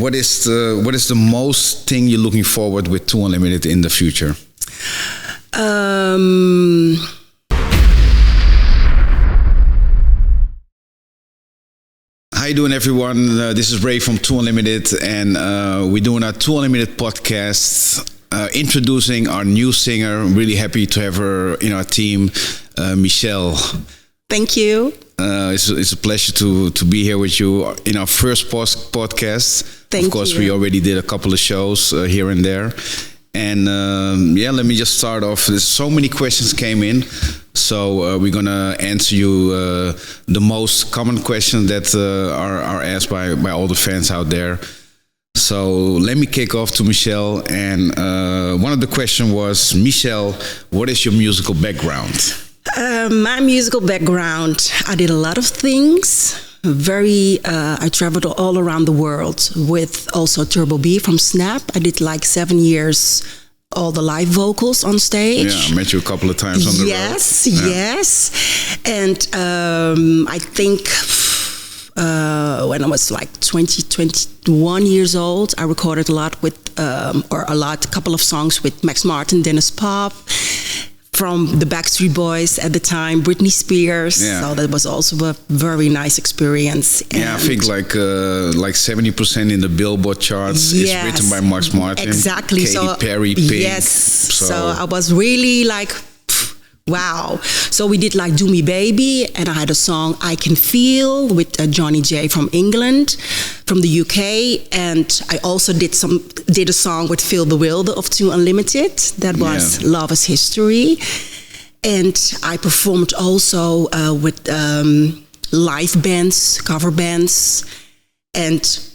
what is the most thing you're looking forward with 2 Unlimited in the future? How you doing, everyone? This is Ray from 2 Unlimited, and we're doing our 2 Unlimited podcast, introducing our new singer. I'm really happy to have her in our team, Michèle. Thank you. It's a pleasure to be here with you in our first podcast. Thank you. Of course, we already did a couple of shows here and there. And let me just start off. There's so many questions came in. So we're going to answer you the most common questions that are asked by all the fans out there. So let me kick off to Michèle. And one of the questions was, Michèle, what is your musical background? My musical background, I did a lot of things. I traveled all around the world with also Turbo B from Snap. I did like 7 years, all the live vocals on stage. Yeah, I met you a couple of times on the road. Yes. And I think when I was like 21 years old, I recorded a couple of songs with Max Martin, Dennis Pop, from the Backstreet Boys at the time, Britney Spears. Yeah. So that was also a very nice experience. Yeah, I think like 70% in the Billboard charts is written by Max Martin. Exactly. Katy Perry, Pink. Yes. So I was really like, wow. So we did like Do Me Baby, and I had a song I Can Feel with Johnny J from England, from the UK, and I also did a song with Phil the Wilder of 2 Unlimited. That was Love is History. And I performed also with live bands, cover bands, and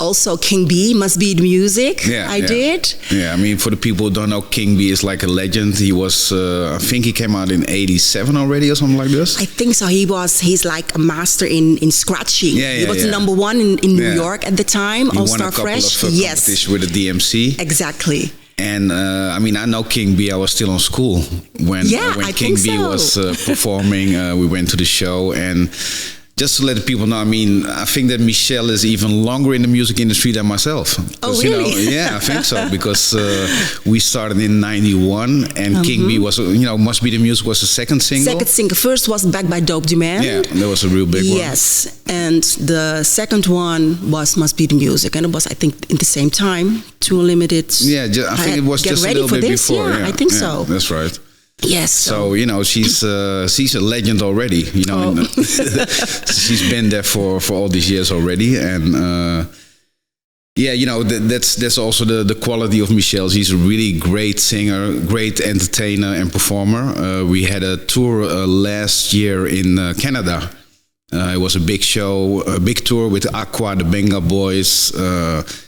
also King B, Must Be the Music. I did. Yeah, I mean, for the people who don't know, King B is like a legend. He was, I think he came out in 87 already or something like this. I think so. He's like a master in scratching. He was number one in New York at the time, All Star Fresh. He won a couple of competitions with the DMC. Exactly. And I mean, I know King B. I was still in school when King B was performing. We went to the show, and just to let the people know, I mean, I think that Michèle is even longer in the music industry than myself. Oh, really? I think so, because we started in 91, and King B was, Must Be the Music was the second single. Second single. First was Back by Dope Demand. Yeah, that was a real big one. Yes, and the second one was Must Be the Music, and it was, I think, in the same time, 2 Unlimited. Yeah, I think it was just a little bit before. Yeah, I think so. That's right. Yes. So she's a legend already. She's been there for all these years already, and that's also the quality of Michèle. She's a really great singer, great entertainer and performer. We had a tour last year in Canada. It was a big show, a big tour with Aqua, the Benga Boys.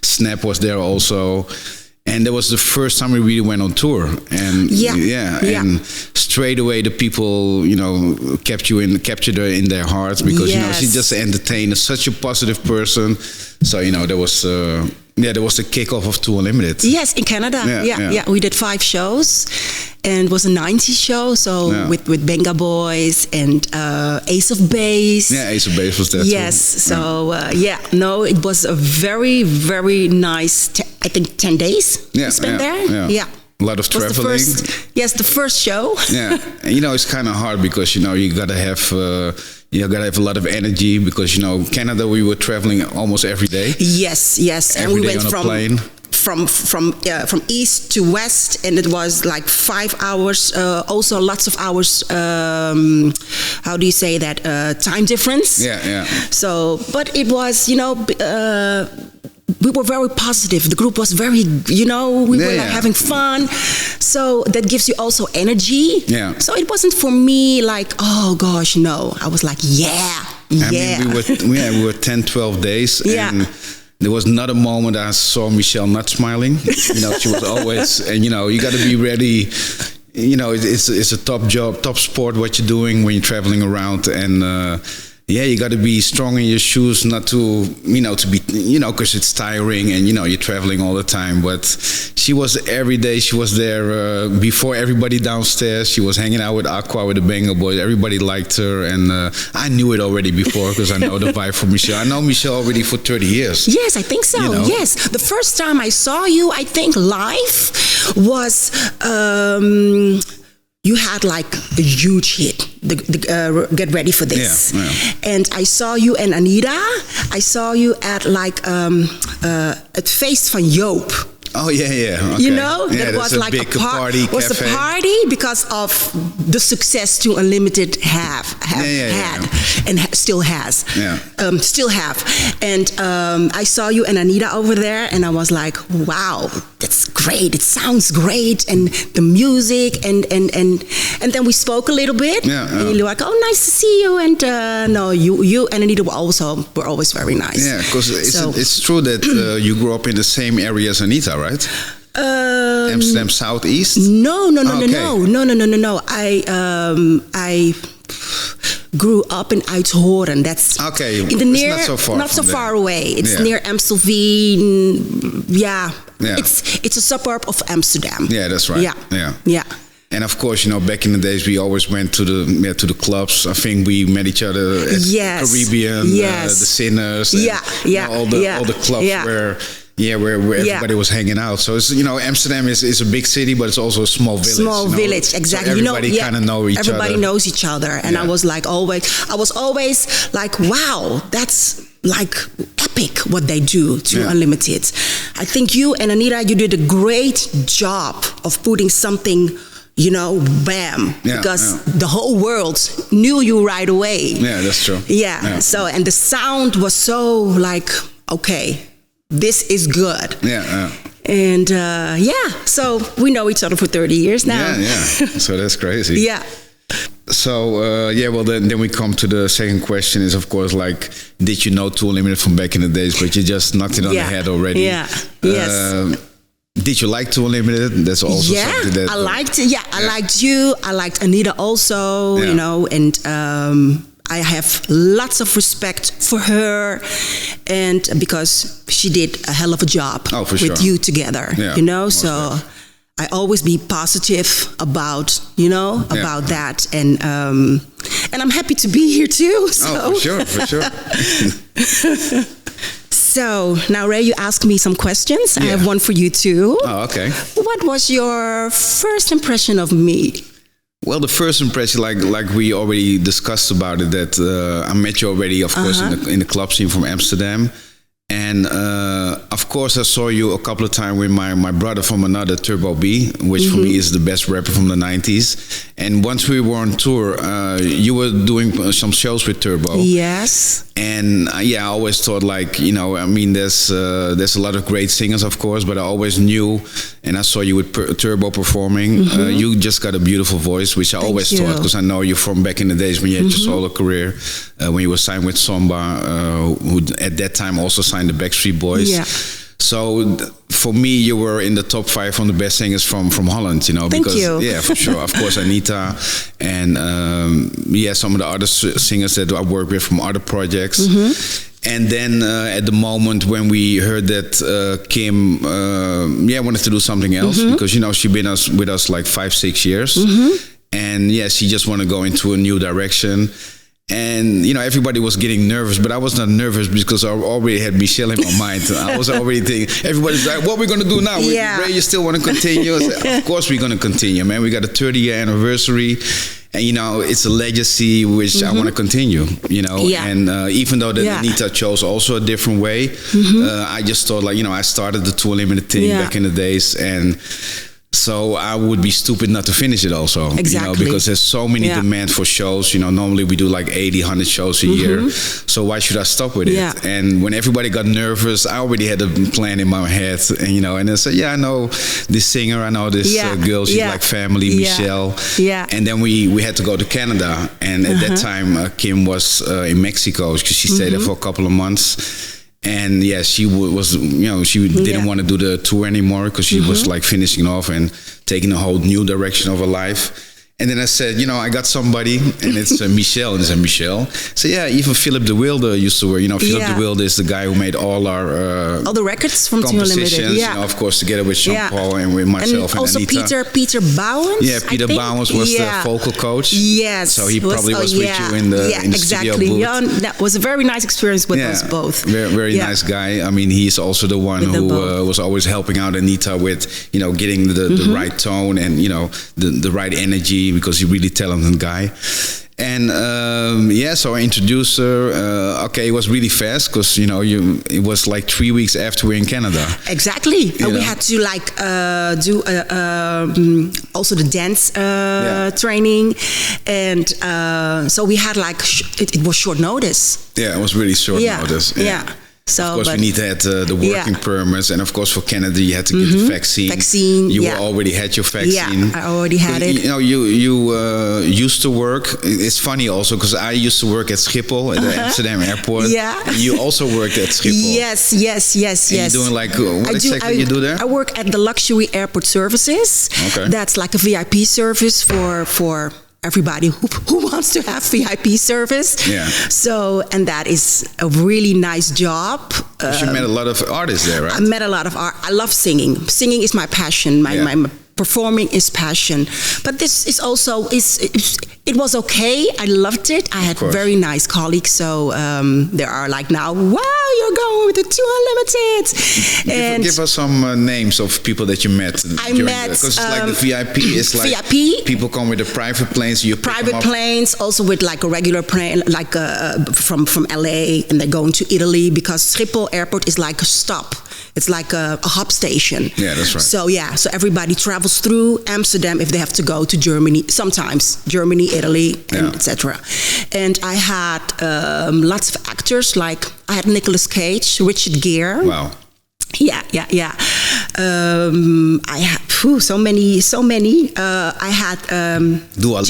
Snap was there also. And that was the first time we really went on tour, and and straight away the people, captured her in their hearts, because she's just entertained, such a positive person. So there was the kickoff of 2 Unlimited. Yes, in Canada. Yeah. We did 5 shows, and it was a 90s show. So with Benga Boys and Ace of Base. Yeah, Ace of Base was there. Yes. Too. So it was a very, very nice. I think 10 days we spent there. Yeah. A lot of traveling. The first show. Yeah, and it's kind of hard because you gotta have a lot of energy, because Canada, we were traveling almost every day. Yes, and we went from east to west, and it was like 5 hours. Also, lots of hours. How do you say that? Time difference. Yeah. So, but it was we were very positive. The group was very, we were like having fun. So that gives you also energy. Yeah. So it wasn't for me like, oh gosh, no. I was like, yeah. I mean, we were 10, 12 days. Yeah. And there was not a moment I saw Michèle not smiling. She was always, and you got to be ready. It's a top job, top sport, what you're doing when you're traveling around. And Yeah, you got to be strong in your shoes, not to, to be, because it's tiring and, you're traveling all the time. But she was every day, she was there before everybody downstairs. She was hanging out with Aqua, with the Bengal Boys. Everybody liked her. And I knew it already before because I know the vibe from Michèle. I know Michèle already for 30 years. Yes, I think so. Yes. The first time I saw you, I think live was... you had like a huge hit. Get ready for this. Yeah, yeah. And I saw you and Anita. I saw you at like at Feest van Joop. Oh yeah. Okay. That was like a party. Was a party because of the success to Unlimited had and still has. Yeah. Still have. And I saw you and Anita over there, and I was like, wow, that's great. It sounds great, and the music, and then we spoke a little bit. Yeah. And you were like, oh, nice to see you. And you and Anita were always very nice. Yeah, because it's true that you grew up in the same area as Anita, right? Amsterdam Southeast? No. I grew up in Uithoorn. That's in the near, not so far away. It's near Amstelveen. Yeah. It's a suburb of Amsterdam. Yeah, that's right. Yeah. And of course, back in the days, we always went to the clubs. I think we met each other at Caribbean, the Sinners, all the clubs where everybody was hanging out. So it's, Amsterdam is a big city, but it's also a small village. Village, exactly. So everybody kind of know each other. Everybody knows each other, and I was always like, wow, that's like epic what they do to Unlimited. I think you and Anita, you did a great job of putting something, bam, because the whole world knew you right away. Yeah, that's true. Yeah. So, and the sound was so like, okay, this is good. Yeah. And so we know each other for 30 years now. Yeah. So that's crazy. Yeah. So, well, then we come to the second question is, of course, like, did you know Too Unlimited from back in the days, but you just knocked it on the head already? Yeah, yes. Did you like Too Unlimited? That's also something that... I liked it. Yeah, I liked you. I liked Anita also, and I have lots of respect for her, and because she did a hell of a job with you together, so... I always be positive about, about that. And I'm happy to be here too. So. Oh, for sure. So now, Ray, you asked me some questions. I have one for you too. Oh, okay. What was your first impression of me? Well, the first impression, like we already discussed about it, that I met you already, of course, in the club scene from Amsterdam. And of course, I saw you a couple of times with my brother from another, Turbo B, which for me is the best rapper from the 90s. And once we were on tour, you were doing some shows with Turbo. Yes. And I always thought, like, there's a lot of great singers, of course, but I always knew, and I saw you with Turbo performing. You just got a beautiful voice, which I always thought, because I know you from back in the days when you had your solo career, when you were signed with Samba, who at that time also signed the Backstreet Boys. Yeah. So for me, you were in the top 5 from the best singers from Holland, Thank you. Yeah, for sure. Of course, Anita and some of the other singers that I work with from other projects. And then at the moment when we heard that Kim wanted to do something else, because she'd been with us like 5-6 years, and she just wanted to go into a new direction. And, everybody was getting nervous, but I was not nervous because I already had Michèle in my mind. I was already thinking, everybody's like, what are we going to do now? Ray, you still want to continue? I said, of course we're going to continue, man. We got a 30-year anniversary. And, it's a legacy which I want to continue, And even though that Anita chose also a different way, I just thought, like, I started the Too Unlimited thing back in the days. And so I would be stupid not to finish it also. Exactly. Because there's so many demand for shows. Normally we do like 80, 100 shows a year. So why should I stop with it? And when everybody got nervous, I already had a plan in my head. And, and I said, I know this singer. I know this girl. She's like family, Michèle. Yeah. And then we had to go to Canada. And at that time, Kim was in Mexico because she stayed there for a couple of months. And she was, she didn't want to do the tour anymore because she was like finishing off and taking a whole new direction of her life. And then I said, I got somebody, and it's Michèle. And I said, Michèle. So yeah, even Philip de Wilde used to work. Philip de Wilde is the guy who made all the records from Too Unlimited. Yeah, of course, together with Jean-Paul and with myself and also Anita. Peter Bowens. Yeah, Peter Bowens was the vocal coach. Yes, so he probably was with you in the studio booth. Yeah, that was a very nice experience with us both. Very nice guy. I mean, he's also the one who was always helping out Anita with getting the right tone and the right energy, because he's a really talented guy. And so I introduced her. It was really fast because it was like 3 weeks after we were in Canada. Exactly. We had to do also the dance training, and so we had it was short notice. Yeah, it was really short notice. Yeah. So, of course, we need to have the working permits, and of course for Canada you had to get the vaccine. You already had your vaccine. Yeah, I already had it. You used to work. It's funny also because I used to work at Schiphol at the Amsterdam airport. Yeah. You also worked at Schiphol. Yes. You're doing what exactly you do there? I work at the Luxury Airport Services. Okay. That's like a VIP service for everybody who wants to have VIP service. Yeah. So, and that is a really nice job. You met a lot of artists there, right? I met a lot of art. I love singing. Singing is my passion. My performing is passion. But this is also it was okay. I loved it. I had very nice colleagues. So there are now, wow, you're going with the Too Unlimited. Give us some names of people that you met. Because it's like the VIP. It's like VIP. People come with the private planes. Private planes, also with a regular plane, from LA, and they're going to Italy, because Schiphol Airport is like a stop. It's like a hub station. Yeah, that's right. So everybody travels through Amsterdam if they have to go to Germany. Sometimes Germany, Italy, etc. And I had lots of actors. Like I had Nicolas Cage, Richard Gere. Wow. Yeah. I had so many. I had Dua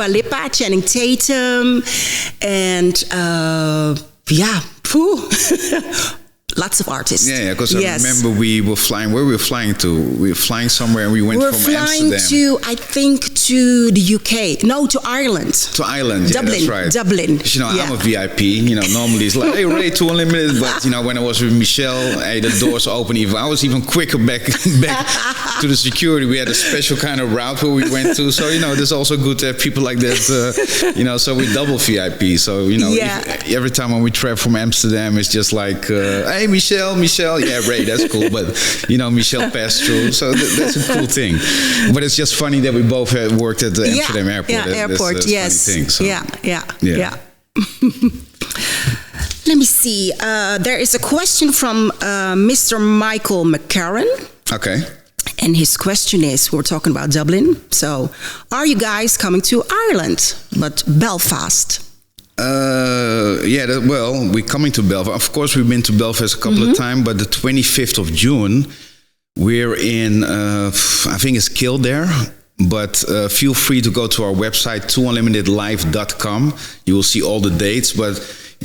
Lipa, Channing Tatum, and lots of artists. Yeah, because I remember we were flying. Where we were flying to? We were flying somewhere, and we went from Amsterdam. We were flying to the UK. No, to Ireland. To Ireland, Dublin, that's right. Dublin. I'm a VIP. Normally it's like, hey, Ray, Too Unlimited. But when I was with Michèle, the doors open. I was even quicker back to the security. We had a special kind of route where we went to. So there's also good to have people like that. So we double VIP. So every time when we travel from Amsterdam, it's just like, hey, Michèle, yeah, Ray, that's cool. But Michèle passed through, so that's a cool thing. But it's just funny that we both had worked at the Amsterdam airport. Yeah, airport. That's yes. Funny thing, so. Yeah. Let me see. There is a question from Mr. Michael McCarran. Okay. And his question is, we're talking about Dublin. So, are you guys coming to Ireland, but Belfast? We're coming to Belfast. Of course, we've been to Belfast a couple of times, but the 25th of June, we're in, I think it's Kildare, but feel free to go to our website, toounlimitedlive.com. You will see all the dates, but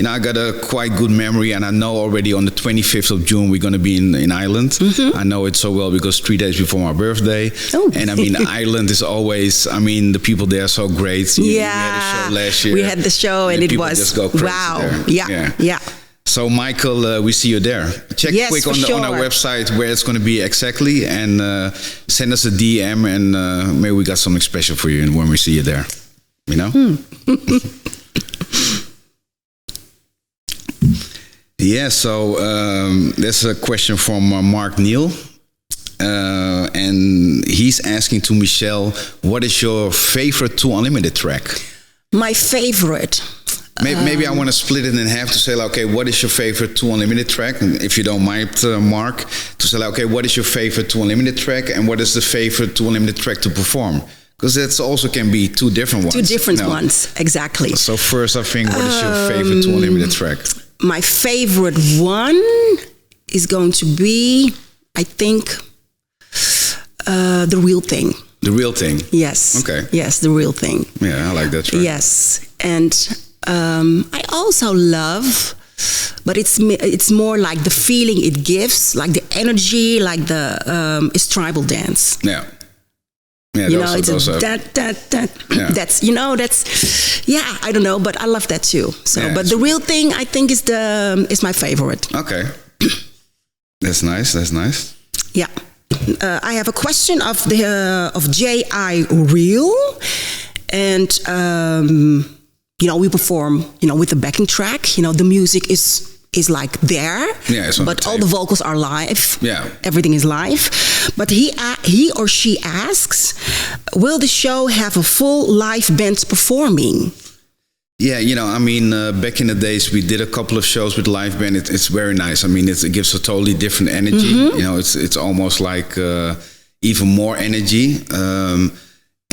I got a quite good memory, and I know already on the 25th of June we're going to be in Ireland. I know it so well because 3 days before my birthday. Oh. And Ireland is always, the people there are so great. We had a show last year. We had the show, and it was just go crazy wow. There. Yeah. So Michael, we see you there. Check quick on our website where it's going to be exactly, and send us a DM, and maybe we got something special for you when we see you there. Yeah, so there's a question from Mark Neal, and he's asking to Michèle, what is your favorite Too Unlimited track? My favorite? Maybe I want to split it in half to say, okay, what is your favorite Too Unlimited track? And if you don't mind, Mark, to say, okay, what is your favorite Too Unlimited track, and what is the favorite Too Unlimited track to perform? Because that also can be two different ones. Two different ones, exactly. So first, I think, what is your favorite Too Unlimited track? My favorite one is going to be, I think, The Real Thing. The Real Thing? Yes. Okay. Yes, The Real Thing. Yeah, I like that track. Yes. And I also love, but it's more like the feeling it gives, like the energy, like the, it's Tribal Dance. Yeah. Yeah, you those know, are- it's those a are- that. Yeah. That's, you know, that's, yeah, I don't know, but I love that too. So, Yeah, but the real thing, I think, is my favorite. Okay. That's nice. That's nice. Yeah. I have a question of J.I. Real. And, you know, we perform, you know, with the backing track. You know, the music is like there. Yeah, it's on but the all tape. the vocals are live. Yeah. Everything is live. But he or she asks, will the show have a full live band performing? Yeah, you know, I mean, back in the days, we did a couple of shows with live band. It's very nice. I mean, it gives a totally different energy. You know, it's almost like even more energy.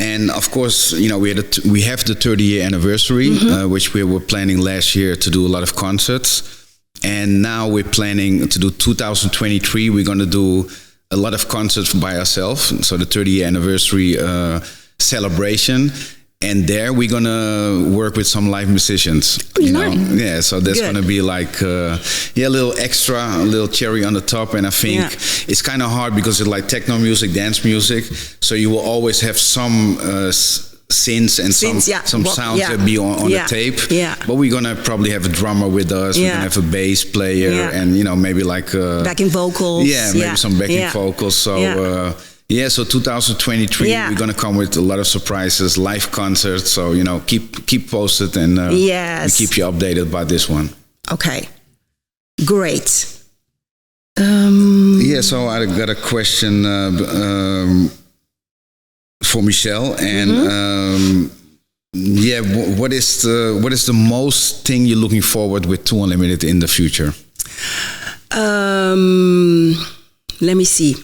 And of course, you know, we have the 30-year anniversary, which we were planning last year to do a lot of concerts. And now we're planning to do 2023. We're going to do a lot of concerts by ourselves. So the 30-year anniversary celebration. And there we're gonna work with some live musicians. You know, yeah. So that's gonna be like a little extra, a little cherry on the top. And I think it's kind of hard because it's like techno music, dance music. So you will always have some synths and some sounds that be on the tape. Yeah. But we're gonna probably have a drummer with us. We're gonna have a bass player, and you know, maybe like backing vocals. Yeah, maybe some backing vocals. So. Yeah, so 2023, we're going to come with a lot of surprises, live concerts. So, you know, keep posted and we keep you updated about this one. Okay, great. Yeah, so I got a question for Michèle. And what is the most thing you're looking forward with 2 Unlimited in the future? Let me see.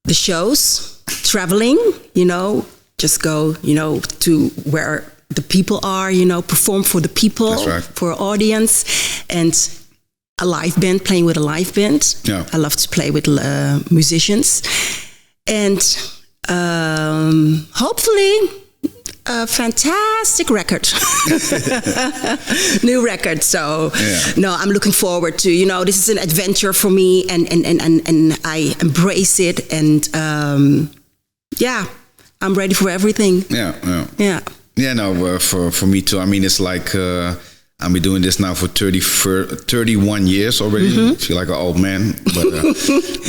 The shows, traveling, you know, just go, you know, to where the people are, you know, perform for the people, That's right. for audience, and a live band, playing with a live band. Yeah. I love to play with musicians. And hopefully a fantastic record. New record. So no, I'm looking forward to, you know, this is an adventure for me, and I embrace it, and I'm ready for everything. Yeah, no, for me too. I mean, it's like I've been doing this now for 31 years already. I feel like an old man, but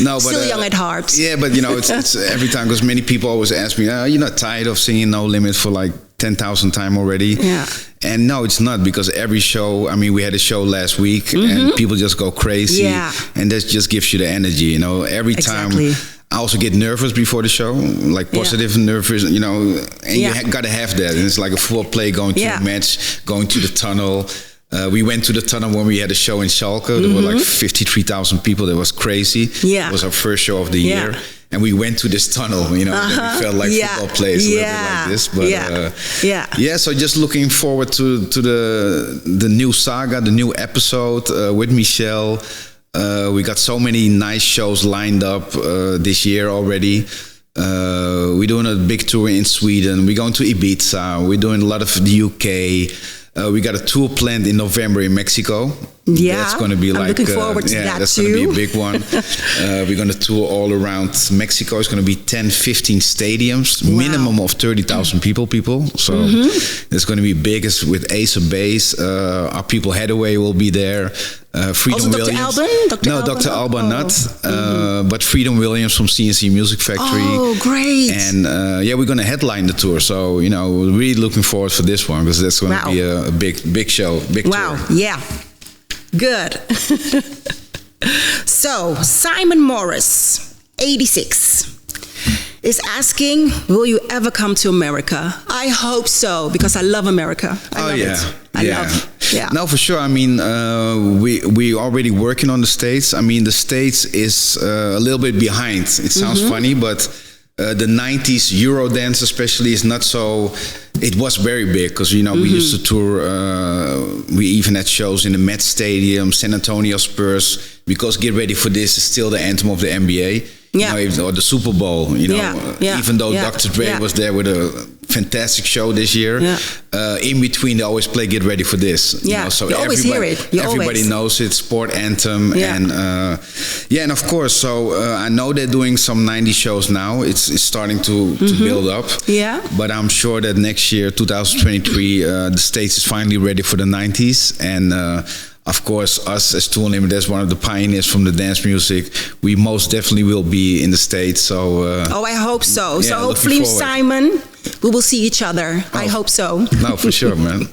no, but still young at heart. Yeah, but you know, it's every time, because many people always ask me, "You're not tired of singing No Limit for like 10,000 times already?" Yeah. And no, it's not, because every show, I mean, we had a show last week and people just go crazy. Yeah. And that just gives you the energy, you know, every time. I also get nervous before the show, like positive nervous, you know, and you got to have that. And it's like a full play going to the match, going to the tunnel. We went to the tunnel when we had a show in Schalke. There were like 53,000 people. That was crazy. Yeah. It was our first show of the year. And we went to this tunnel, you know, and we felt like football players, a little bit like this. But so just looking forward to the new saga, the new episode with Michèle. We got so many nice shows lined up this year already. We're doing a big tour in Sweden. We're going to Ibiza. We're doing a lot of the UK. We got a tour planned in November in Mexico. Yeah, that's going to be like. I'm looking forward to that that's too. going to be a big one. We're going to tour all around Mexico. It's going to be 10, 15 stadiums, minimum of 30,000 people. So it's going to be big. It's with Ace of Base. Our people Hathaway will be there. Freedom also Williams. Dr. Alban not. But Freedom Williams from CNC Music Factory. Oh, great. And we're going to headline the tour. So, you know, we're really looking forward for this one, because that's going to be a big show, big tour. Yeah. Good. So, Simon Morris, 86, is asking, will you ever come to America? I hope so, because I love America. I love it. I love it. No, for sure. I mean, we already working on the States. I mean, the States is a little bit behind. It sounds funny, but the 90s Eurodance especially is not so. It was very big, because, you know, we used to tour. We even had shows in the Met Stadium, San Antonio Spurs, because Get Ready for This is still the anthem of the NBA. Yeah. You know, or the Super Bowl, you know, even though Dr. Dre was there with a fantastic show this year, in between they always play Get Ready for This. You know, so you always hear it. Everybody knows it, sport anthem, Yeah, and of course, so I know they're doing some 90 shows now. It's starting to build up. Yeah. But I'm sure that next year, 2023, the States is finally ready for the 90s. And of course, us as Too Unlimited, as one of the pioneers from the dance music, we most definitely will be in the States. So. I hope so. Yeah, so hopefully, Simon, we will see each other. Oh. I hope so. No, for sure, man.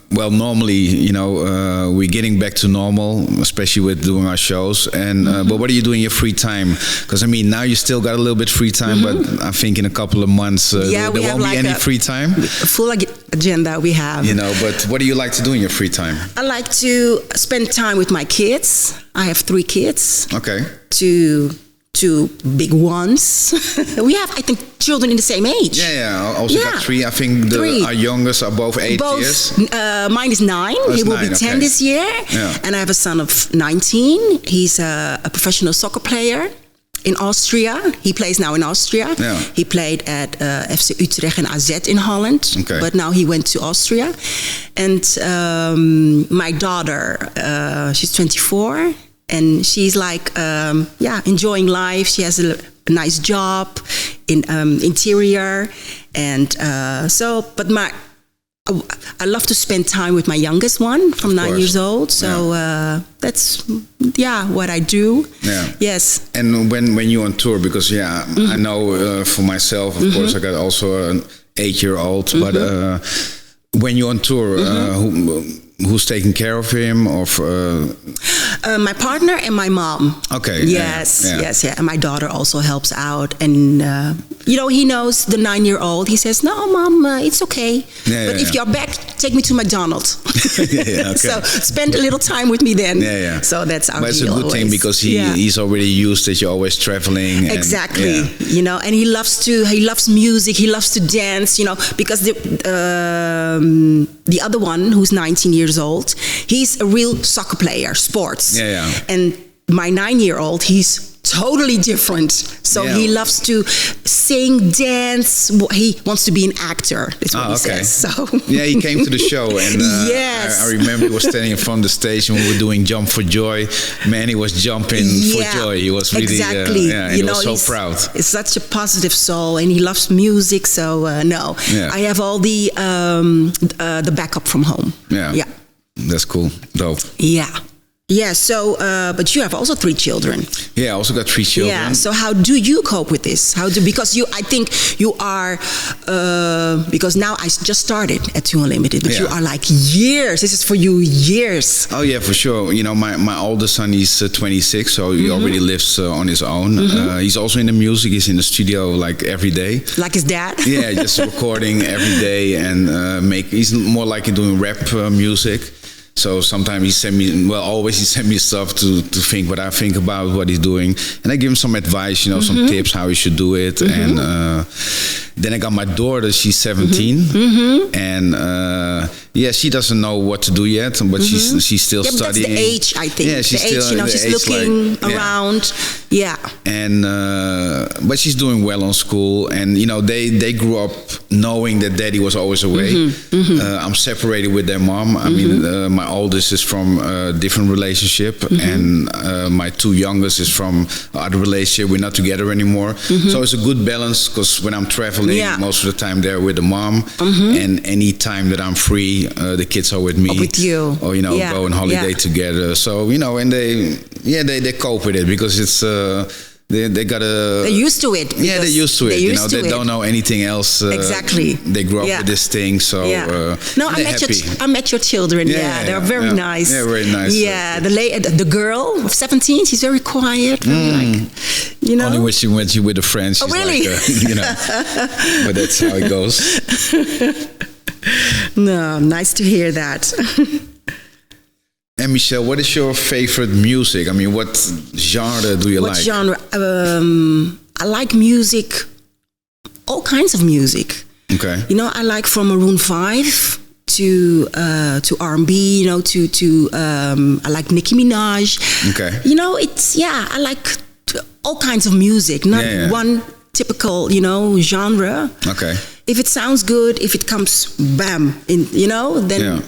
Well, normally, we're getting back to normal, especially with doing our shows. And but what are you doing in your free time? Because I mean, now you still got a little bit free time, but I think in a couple of months there won't be any free time. Full agenda we have. But what do you like to do in your free time? I like to spend time with my kids. I have 3 kids. Okay. Two big ones. We have, I think, children in the same age. Yeah. I also got 3. I think our youngest are both 8 years. Mine is 9. He will be 10 this year. Yeah. And I have a son of 19. He's a professional soccer player in Austria. He plays now in Austria. Yeah. He played at FC Utrecht and AZ in Holland. Okay. But now he went to Austria. And my daughter, she's 24. And she's like, enjoying life. She has a nice job in interior, and but I love to spend time with my youngest one from 9 years old. So that's what I do. Yeah. Yes. And when you're on tour, because I know for myself, of course, I got also an 8-year-old, but when you're on tour, who's taking care of him? My partner and my mom. Okay. Yes. And my daughter also helps out. And, he knows the 9-year-old. He says, no, Mom, it's okay. But if you're back, take me to McDonald's. Okay. So spend a little time with me then. Yeah. So that's our deal. But it's a good thing because he's already used that you're always traveling. Exactly. And he loves music. He loves to dance, because the other one, who's 19 years old, he's a real soccer player, sports. Yeah. And my 9-year-old, he's totally different. So he loves to sing, dance. He wants to be an actor. That's what he says. So he came to the show, and I remember he was standing in front of the stage when we were doing Jump for Joy. Man, he was jumping for joy. He was really he was so proud. He's such a positive soul, and he loves music. So I have all the backup from home. Yeah, that's cool. Dope. Yeah, so, but you have also 3 children. Yeah, I also got 3 children. Yeah, so how do you cope with this? Because I think you are, because now I just started at Too Unlimited, but you are like years. This is for you years. Oh yeah, for sure. My oldest son, he's 26, so he already lives on his own. He's also in the music. He's in the studio like every day. Like his dad? Yeah, just recording every day and he's more like doing rap music. So sometimes he send me stuff to think what I think about what he's doing, and I give him some advice, some tips how he should do it. And then I got my daughter. She's 17, and she doesn't know what to do yet, but she's still studying. That's the age, I think. Yeah, she's she's looking around. Yeah. And but she's doing well on school, and they grew up knowing that daddy was always away. I'm separated with their mom. I mean, my oldest is from a different relationship, and my 2 youngest is from other relationship. We're not together anymore. So it's a good balance, because when I'm traveling, most of the time they're with the mom, and any time that I'm free, the kids are with me. Or with you. Or go on holiday together. So and they cope with it, because it's they gotta. They're used to it. Yeah, they're used to it. They don't know anything else. Exactly. They grew up with this thing, so I met your children. They're very nice. Yeah, very nice. Yeah, the girl of 17, she's very quiet. Very Only when she went with a friend. She's really? But that's how it goes. No, nice to hear that. And Michèle, what is your favorite music? I mean, what genre do you like? What genre? I like music, all kinds of music. Okay. I like from Maroon 5 to R&B. I like Nicki Minaj. Okay. I like all kinds of music, not one typical, genre. Okay. If it sounds good, if it comes, bam, then.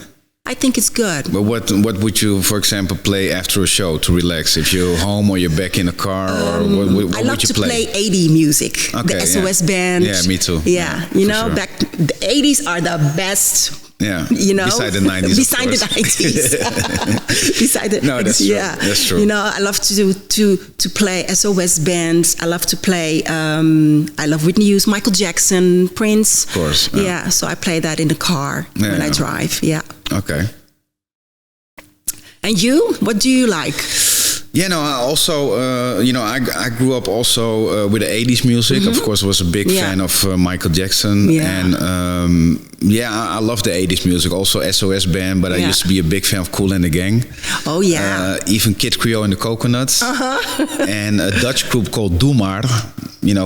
I think it's good. But what would you, for example, play after a show to relax? If you're home or you're back in a car, or what I love would you to play? 80 music, Okay, the SOS band. Yeah, me too. Yeah, For sure. back the 80s are the best. Yeah, Beside the 90s. Beside the 90s. Beside the no, that's true. Yeah. That's true. I love to play SOS bands. I love to play. I love Whitney Houston, Michael Jackson, Prince. Of course. Yeah. So I play that in the car when I drive. Yeah. Okay. And you? What do you like? Yeah, no, I also, I grew up also with the 80s music. Of course, I was a big fan of Michael Jackson. Yeah. And I love the 80s music. Also SOS Band, but I used to be a big fan of Kool and the Gang. Oh, yeah. Even Kid Creole and the Coconuts. And a Dutch group called Doe Maar.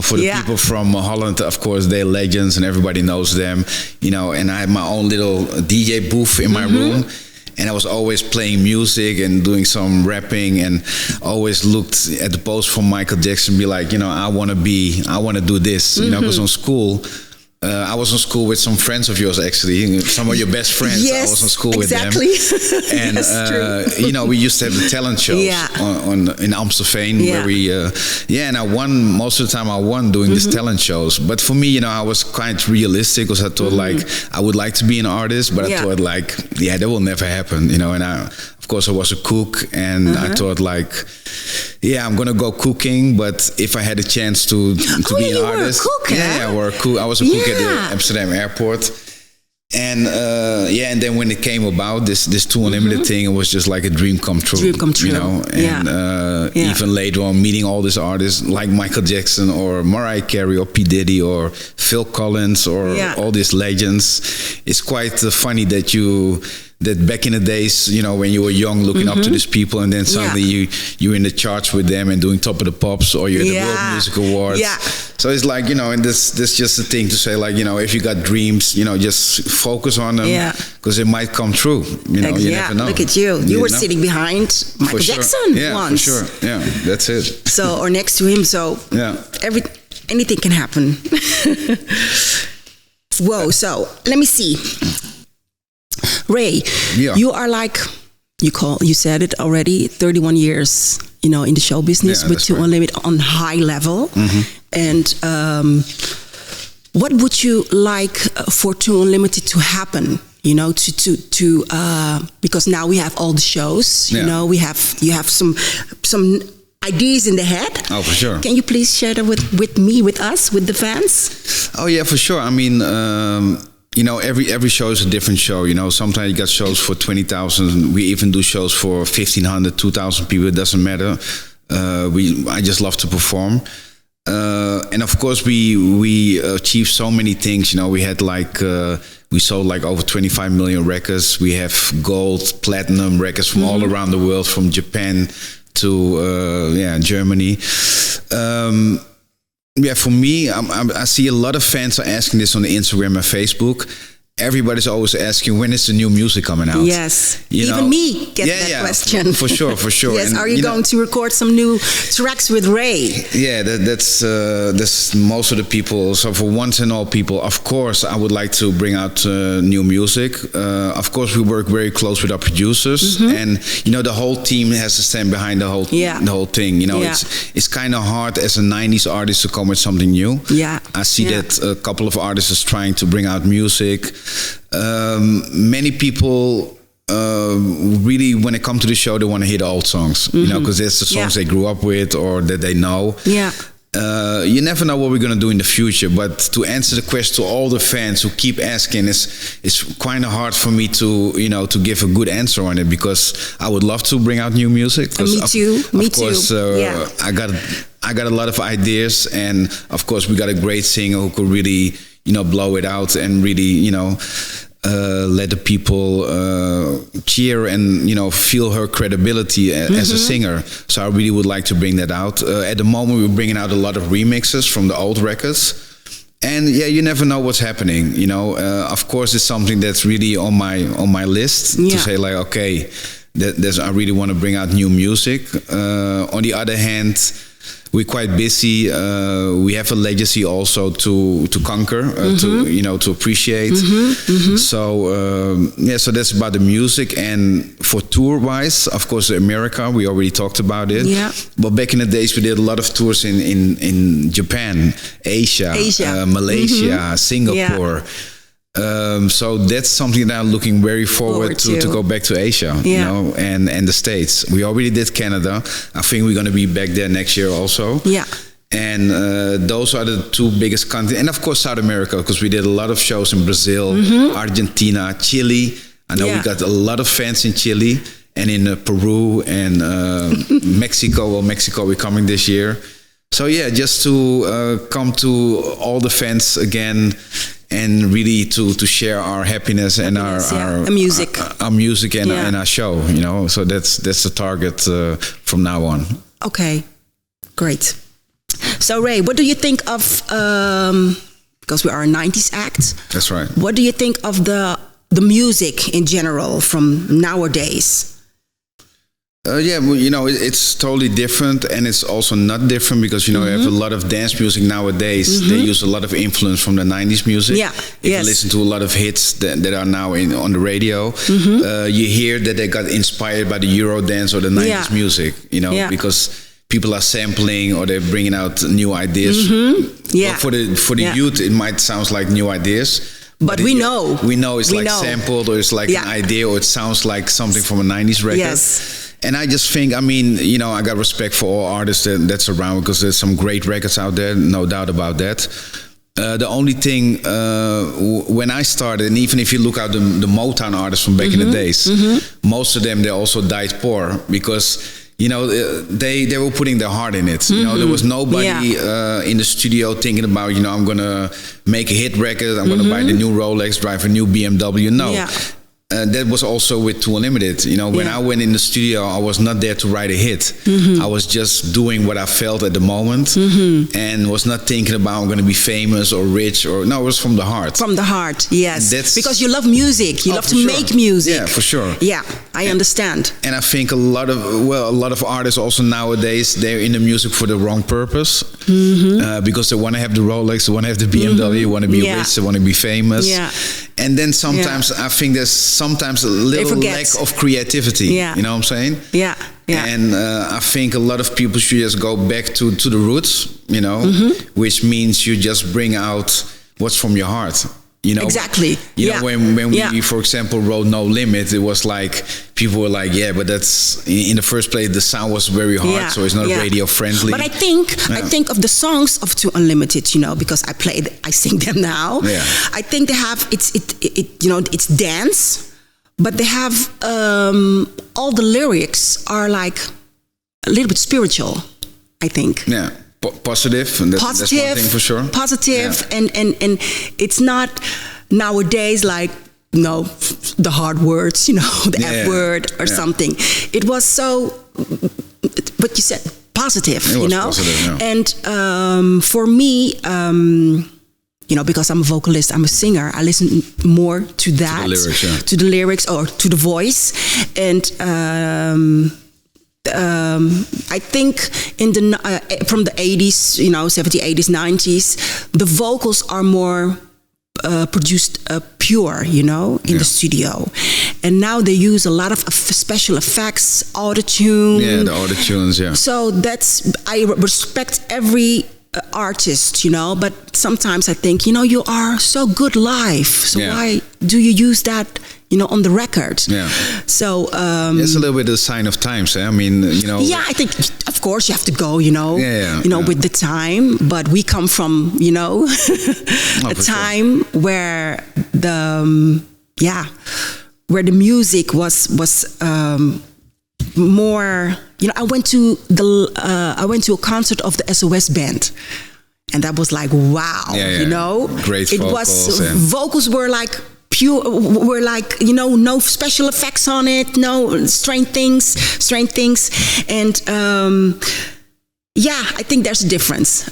For the people from Holland, of course, they're legends and everybody knows them. And I had my own little DJ booth in my room. And I was always playing music and doing some rapping, and always looked at the post from Michael Jackson, be like, I want to do this, because on school, I was in school with some friends of yours, actually, some of your best friends. Yes, I was in school with them. And, yes, we used to have the talent shows in Amstelveen where we, and I won, most of the time I won doing these talent shows. But for me, I was quite realistic, because I thought I would like to be an artist, but I thought that will never happen, and of course I was a cook, and I thought I'm gonna go cooking, but if I had a chance to be an artist, I was a cook at the Amsterdam airport, and and then when it came about this Tour Unlimited thing, it was just like a dream come true. And even later on, meeting all these artists like Michael Jackson or Mariah Carey or P. Diddy or Phil Collins or all these legends, it's quite funny that back in the days, when you were young, looking up to these people, and then suddenly you're in the charts with them and doing Top of the Pops, or you're at the World Music Awards. Yeah. So it's like, and this just a thing to say, if you got dreams, just focus on them, because it might come true. You never know. Look at you. You were sitting behind Michael Jackson once. For sure. Yeah, that's it. So, or next to him. So, anything can happen. Whoa. So, let me see. Ray, you are you said it already, 31 years, in the show business with Tour Unlimited on high level. And what would you like for Tour Unlimited to happen? Because now we have all the shows. You have some ideas in the head. Oh, for sure. Can you please share that with us, with the fans? Oh yeah, for sure. I mean. Every show is a different show. Sometimes you got shows for 20,000. We even do shows for 1,500, 2,000 people. It doesn't matter. I just love to perform. And of course, we achieved so many things. We had we sold over 25 million records. We have gold, platinum records from all around the world, from Japan to Germany. For me, I see a lot of fans are asking this on the Instagram and Facebook. Everybody's always asking, when is the new music coming out? Yes, even me get that question. For sure. Yes, and, are you going to record some new tracks with Ray? Yeah, that's most of the people. So for once and all people, of course, I would like to bring out new music. Of course, we work very close with our producers, and the whole team has to stand behind the whole thing. It's kind of hard as a '90s artist to come with something new. Yeah, I see that a couple of artists is trying to bring out music. Many people really, when they come to the show, they want to hear the old songs, because that's the songs they grew up with or that they know. Yeah. You never know what we're going to do in the future, but to answer the question to all the fans who keep asking, it's kind of hard for me to give a good answer on it, because I would love to bring out new music. Me too. Of course, I got a lot of ideas, and of course we got a great singer who could really blow it out and really let the people cheer and feel her credibility as a singer. So I really would like to bring that out. At the moment, we're bringing out a lot of remixes from the old records, and you never know what's happening. Of course, it's something that's really on my list to say okay, I really want to bring out new music. On the other hand, we're quite busy. We have a legacy also to conquer, to appreciate. So that's about the music. And for tour wise, of course, America, we already talked about it. Yeah. But back in the days, we did a lot of tours in Japan, Asia. Malaysia, Singapore. Yeah. So that's something that I'm looking very forward to go back to Asia, and the States. We already did Canada. I think we're going to be back there next year also. Yeah. And those are the two biggest countries. And of course, South America, because we did a lot of shows in Brazil, Argentina, Chile. I know we got a lot of fans in Chile and in Peru and Mexico. Well, Mexico, we're coming this year. So yeah, just to come to all the fans again and really to share our happiness and our music, our music and our show. So that's the target from now on. Okay, great. So Ray, what do you think of? Because we are a '90s act. That's right. What do you think of the music in general from nowadays? It's totally different, and it's also not different because you have a lot of dance music nowadays. They use a lot of influence from the '90s music. Yeah, if you listen to a lot of hits that are now on the radio, you hear that they got inspired by the Euro dance or the '90s music. Because people are sampling or they're bringing out new ideas. Yeah, but for the youth, it might sound like new ideas. But we know it's sampled, or it's like an idea, or it sounds like something from a '90s record. Yes. And I just think, I got respect for all artists that's around because there's some great records out there, no doubt about that. The only thing, when I started, and even if you look at the Motown artists from back in the days, most of them, they also died poor because, they were putting their heart in it. There was nobody in the studio thinking about, I'm going to make a hit record, I'm going to buy the new Rolex, drive a new BMW. No. Yeah. That was also with Too Unlimited. When I went in the studio, I was not there to write a hit. I was just doing what I felt at the moment and was not thinking about I'm going to be famous or rich or no, it was from the heart. From the heart, yes. Because you love music. You love to make music. Yeah, for sure. Yeah, I understand. And I think a lot of artists also nowadays, they're in the music for the wrong purpose because they want to have the Rolex, they want to have the BMW, want to be rich, they want to be famous. Yeah. And then sometimes I think there's sometimes a little lack of creativity. Yeah. You know what I'm saying? Yeah. Yeah. And I think a lot of people should just go back to the roots, which means you just bring out what's from your heart. Exactly. When we, for example, wrote No Limit, it was like people were like, but that's in the first place the sound was very hard, so it's not radio friendly. But I think of the songs of Too Unlimited, because I sing them now. Yeah. I think they have it's dance, but they have all the lyrics are like a little bit spiritual, I think. Yeah. Positive, and that's one thing for sure. Positive, and it's not nowadays like the hard words, the F word or something. It was so, what you said, positive, positive, and for me, because I'm a vocalist, I'm a singer, I listen more to that, to the lyrics or to the voice, and. I think from the 80s, 70s, 80s, 90s, the vocals are more produced pure, in the studio. And now they use a lot of special effects, autotune. Yeah, the autotunes, yeah. So I respect every artist, but sometimes I think, you are so good live. So why do you use that, on the record? Yeah. So it's a little bit a sign of times. I mean, Yeah, I think of course you have to go, with the time. But we come from, a time where where the music was more. I went to a concert of the SOS band. And that was like, wow, Great vocals. Vocals were like pure, were like, no special effects on it, no strange things. And I think there's a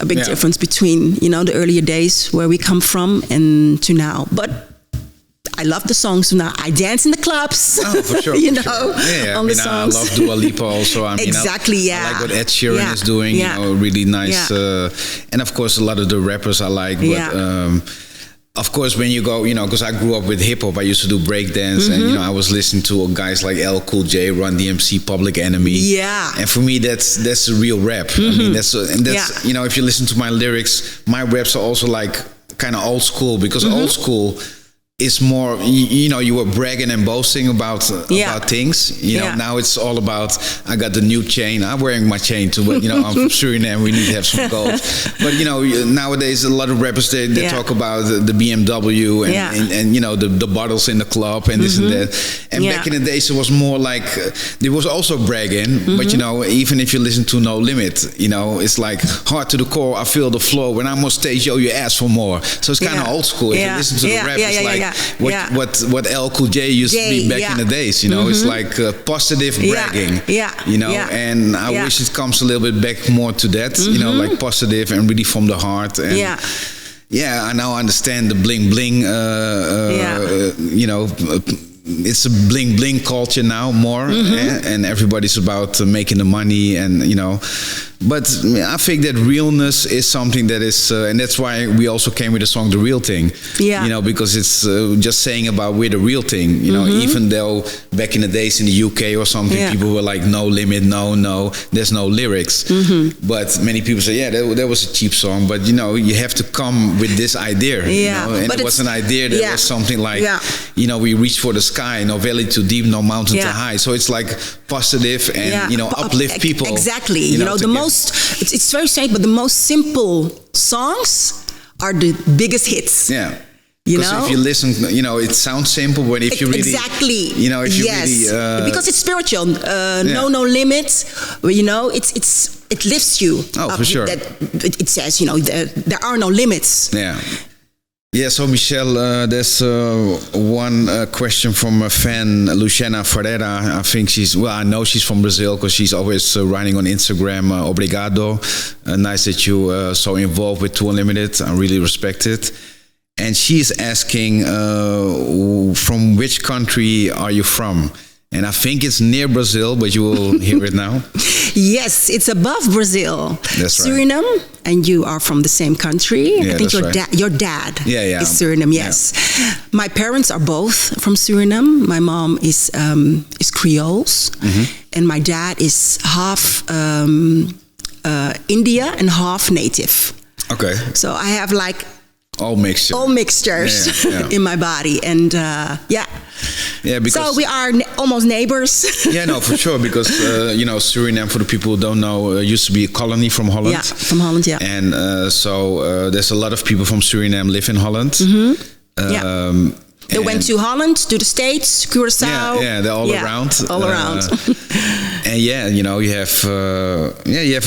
big difference between, the earlier days where we come from and to now. But I love the songs now. I dance in the clubs. Oh, for sure. you for know, sure. Yeah, on the songs. I love Dua Lipa also. I mean, exactly. I like what Ed Sheeran is doing. You know, really nice. And of course, a lot of the rappers I like. But of course, when you go, you know, because I grew up with hip hop, I used to do breakdance, and you know, I was listening to guys like L Cool J, Run DMC, Public Enemy. Yeah. And for me, that's a real rap. I mean, that's you know, if you listen to my lyrics, my raps are also like kind of old school, because old school is more, you know, you were bragging and boasting about things. You know, now it's all about, I got the new chain. I'm wearing my chain too, but you know, I'm from Suriname. We need to have some gold. But you know, nowadays a lot of rappers they talk about the BMW and you know the bottles in the club and this and that. And back in the days, it was more like there was also bragging. But you know, even if you listen to No Limit, you know, it's like hard to the core. I feel the flow when I'm on stage. Yo, you ask for more. So it's kind of old school. If you listen to the rap, it's like. What L Cool J used to be back in the days, you know, it's like positive bragging, you know, and I wish it comes a little bit back more to that, you know, like positive and really from the heart. And I now understand the bling bling, you know. It's a bling bling culture now more, and everybody's about making the money, and you know. But I think that realness is something that is, and that's why we also came with the song "The Real Thing." You know, because it's just saying about we're the real thing. You know, even though back in the days in the UK or something, people were like, "No limit, no, there's no lyrics." But many people say, "Yeah, that was a cheap song." But you know, you have to come with this idea. You know? And it was an idea that was something like, you know, we reach for the sky, no valley too deep, no mountain too high. So it's like positive and you know, uplift people. Exactly. You know, the most. It's very strange, but the most simple songs are the biggest hits. Yeah. Because if you listen, you know, it sounds simple, but if you really, you know, if you really, because it's spiritual. No limits. You know, it lifts you. Oh, for sure. It says, you know, there are no limits. Yeah. Yeah, so Michèle, there's one question from a fan, Luciana Ferreira. I think I know she's from Brazil because she's always writing on Instagram. Obrigado. Nice that you so involved with Too Unlimited. I really respect it. And she's asking, from which country are you from? And I think it's near Brazil, but you will hear it now. Yes, it's above Brazil. That's right. Suriname, and you are from the same country. Yeah, I think your dad is Suriname, yes. Yeah. My parents are both from Suriname. My mom is Creoles, and my dad is half India and half native. Okay. So I have like all mixtures in my body, and because so we are almost neighbors. Yeah, no, for sure, because you know, Suriname, for the people who don't know, used to be a colony from Holland. Yeah, from Holland, yeah. And so there's a lot of people from Suriname live in Holland. They went to Holland, to the States, Curaçao. Yeah, they're all around. All around. And you know, you have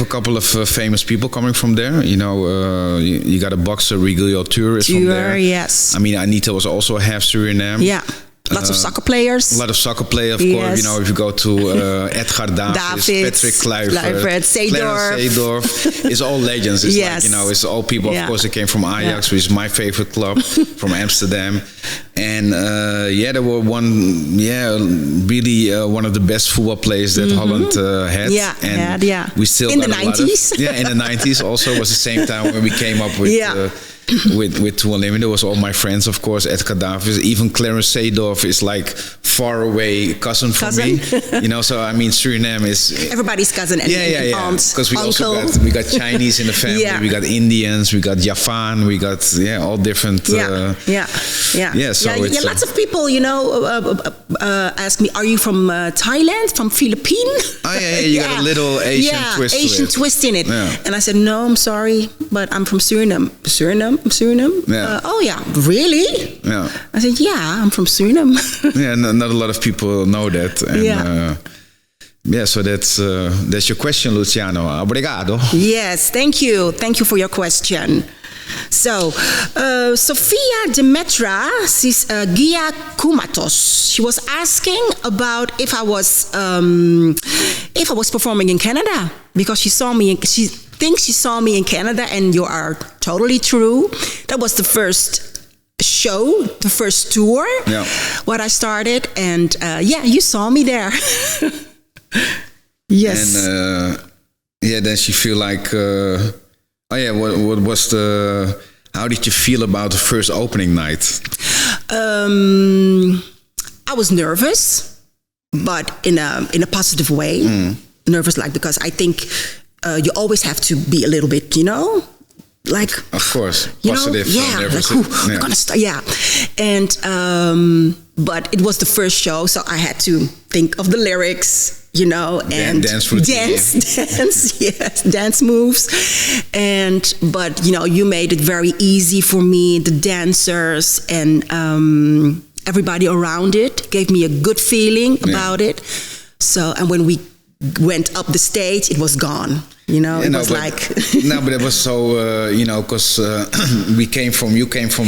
a couple of famous people coming from there. You know, you got a boxer, Regilio Tour is from there. Yes. I mean, Anita was also half Suriname. Yeah. Lots of soccer players. A lot of soccer players, of course. You know, if you go to Edgar Davids, Patrick Kluivert, Seedorf, it's all legends. It's like, you know, it's all people, of course, that came from Ajax, which is my favorite club, from Amsterdam. And there were really one of the best football players that Holland had. And we still in the 90s. In the 90s also was the same time when we came up with with Too Unlimited. There was all my friends, of course, Edgar Davids, even Clarence Seedorf is like far away cousin from me. You know, so I mean, Suriname is everybody's cousin and aunt, because we uncle. also got Chinese in the family, we got Indians, we got Javan, we got all different. So lots of people, you know, ask me, "Are you from Thailand? From Philippines?" Oh you got a little Asian twist in it. And I said, "No, I'm sorry, but I'm from Suriname." Suriname? Really? Yeah. I said, yeah, I'm from Suriname. Not a lot of people know that. And, so that's your question, Luciano. Obrigado. Yes, thank you. Thank you for your question. So, Sofia Demetra Gia Kumatos, she was asking about if I was performing in Canada, because she thinks she saw me in Canada, and you are totally true. That was the first show, the first tour, what I started, and you saw me there. Yes. And then she feel like, what was the? How did you feel about the first opening night? I was nervous, but in a positive way. Nervous, like, because I think you always have to be a little bit, like, of course, positive. Like, we're gonna start, and but it was the first show, so I had to think of the lyrics, and dance routine, dance moves, but you made it very easy for me. The dancers and everybody around it gave me a good feeling about it. So, and when we went up the stage, it was gone. It was like no, but it was so because you came from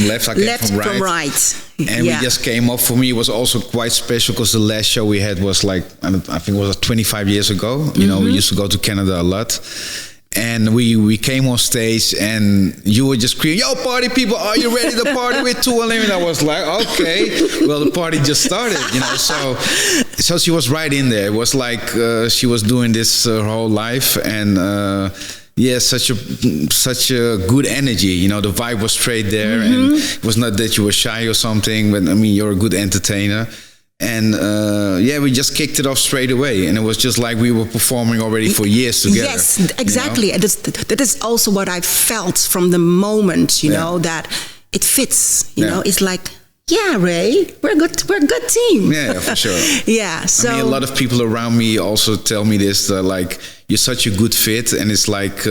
left, I came from right, and we just came up. For me, it was also quite special because the last show we had was like I think it was 25 years ago. We used to go to Canada a lot. And we came on stage and you were just screaming, "Yo, party people, are you ready to party with 2 Unlimited?" I was like, okay, well, the party just started, So she was right in there. It was like she was doing this her whole life, and such a good energy. The vibe was straight there, and it was not that you were shy or something, but I mean, you're a good entertainer. And we just kicked it off straight away, and it was just like we were performing already for years together. Yes, exactly. And that is also what I felt from the moment, that it fits. It's like, Ray, we're a good team. Yeah, for sure. So I mean, a lot of people around me also tell me this, like, you're such a good fit, and it's like,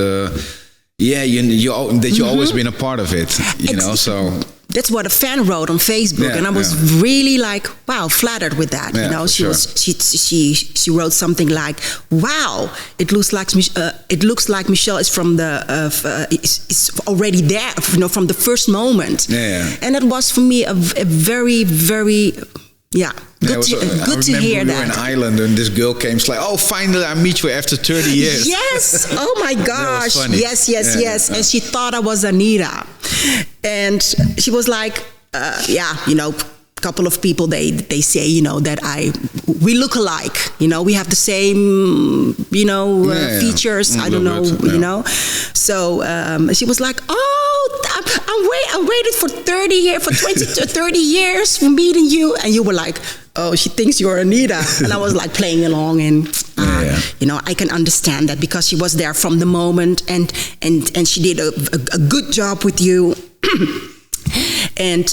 you always been a part of it, so. That's what a fan wrote on Facebook, and I was really like, wow, flattered with that. She wrote something like, "Wow, it looks like Michèle is from is already there, from the first moment." And it was for me a very, very good to hear that. We were in Ireland, and this girl came. She's like, "Oh, finally, I meet you after 30 years." Yes. Oh my gosh. Yes. And she thought I was Anita, and she was like, a couple of people they say that we look alike. We have the same features. I don't know. So she was like, "Oh, I waited for 20 to 30 years for meeting you," and you were like, "Oh, she thinks you're Anita," and I was like playing along, and I can understand that because she was there from the moment, and she did a good job with you. And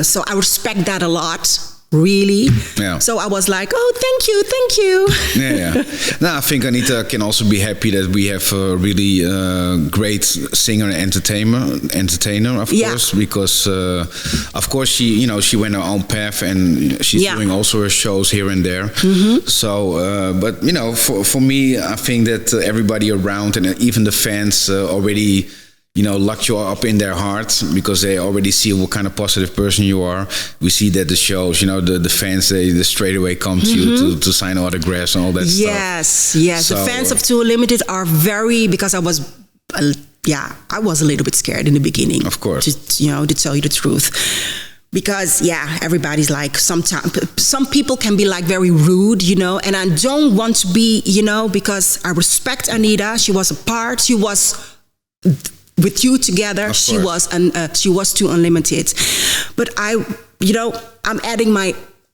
so I respect that a lot, really. So I was like, "Oh, thank you." Now I think Anita can also be happy that we have a really great singer and entertainer, of course, because of course she went her own path, and she's doing also her shows here and there. So, but for me, I think that everybody around and even the fans already lock you up in their heart because they already see what kind of positive person you are. We see that the shows, the fans, they straight away come to you to sign autographs and all that stuff. Yes. So, the fans of 2 Unlimited are very, because I was a little bit scared in the beginning. Of course. To tell you the truth. Because, everybody's like, some people can be like very rude, and I don't want to be, because I respect Anita. She was with you together, she was 2 Unlimited, but I'm adding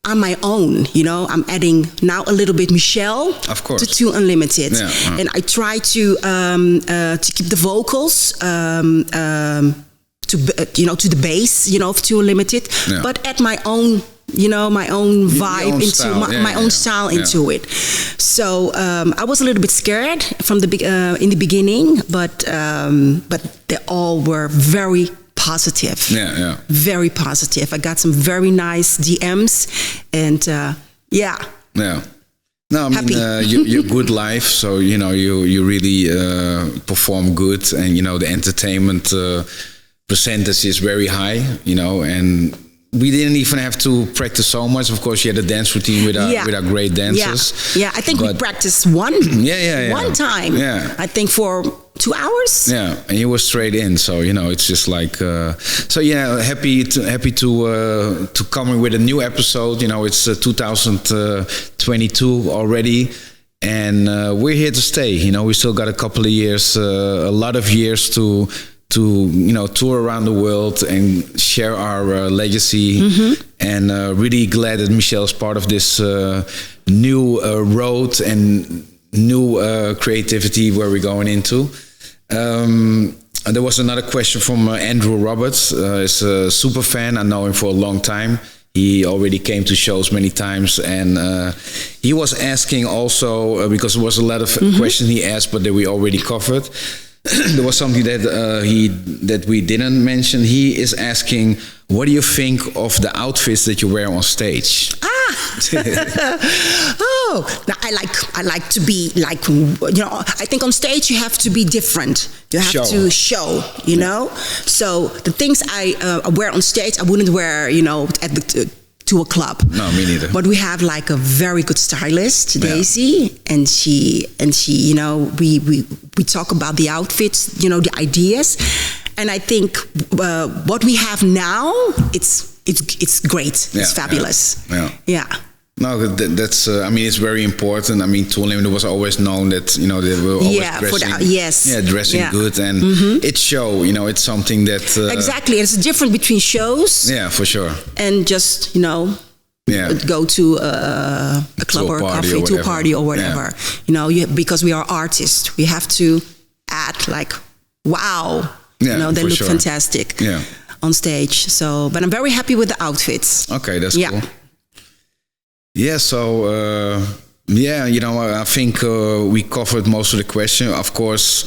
on my own. I'm adding now a little bit Michèle to 2 Unlimited, and I try to keep the vocals to the bass, of 2 Unlimited, but add my own. My own vibe my own style into it. So I was a little bit scared from in the beginning, but they all were very positive. Very positive. I got some very nice DMs, and No, I mean, you're good live, so you really perform good, and the entertainment percentage is very high, and we didn't even have to practice so much. Of course, you had a dance routine with our great dancers. I think we practiced one time. Yeah. I think for 2 hours. Yeah, and you were straight in, so it's just like so. Yeah, happy to come in with a new episode. It's 2022 already, and we're here to stay. We still got a couple of years, a lot of years to tour around the world and share our legacy. And really glad that Michèle is part of this new road and new creativity where we're going into. There was another question from Andrew Roberts. He's a super fan. I know him for a long time. He already came to shows many times, and he was asking also because there was a lot of questions he asked, but that we already covered. There was something that we didn't mention. He is asking, what do you think of the outfits that you wear on stage? Oh, now I like to be like, I think on stage you have to be different. You have to show, So the things I wear on stage, I wouldn't wear, to a club. No, me neither. But we have like a very good stylist, Daisy, and she, we talk about the outfits, the ideas, and I think what we have now, it's great. It's fabulous. Yeah. No, that's. It's very important. Too Unlimited was always known that they were always dressing good, and it's show. It's something that exactly. It's different between shows. Yeah, for sure. And just go to a club or a coffee, to a party or whatever. Because we are artists, we have to act like wow. They look fantastic on stage. So, but I'm very happy with the outfits. Okay, that's cool. Yeah, so I think we covered most of the questions. Of course,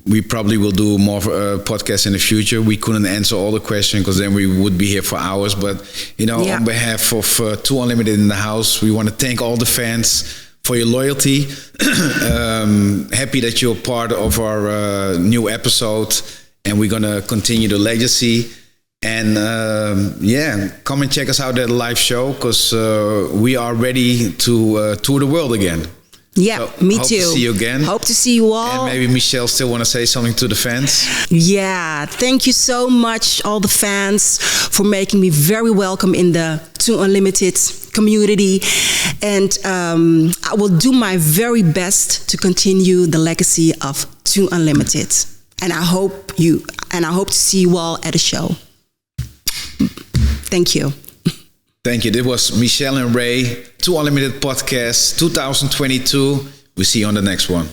we probably will do more podcasts in the future. We couldn't answer all the questions because then we would be here for hours. But on behalf of Too Unlimited in the house, we want to thank all the fans for your loyalty. Happy that you're part of our new episode, and we're gonna continue the legacy. And come and check us out at a live show because we are ready to tour the world again. Yeah, so me too. Hope to see you again. Hope to see you all. And maybe Michèle still want to say something to the fans. Yeah, thank you so much, all the fans, for making me very welcome in the Too Unlimited community. And I will do my very best to continue the legacy of Too Unlimited. And I hope to see you all at a show. Thank you. Thank you. This was Michèle and Ray, Too Unlimited Podcast 2022. We'll see you on the next one.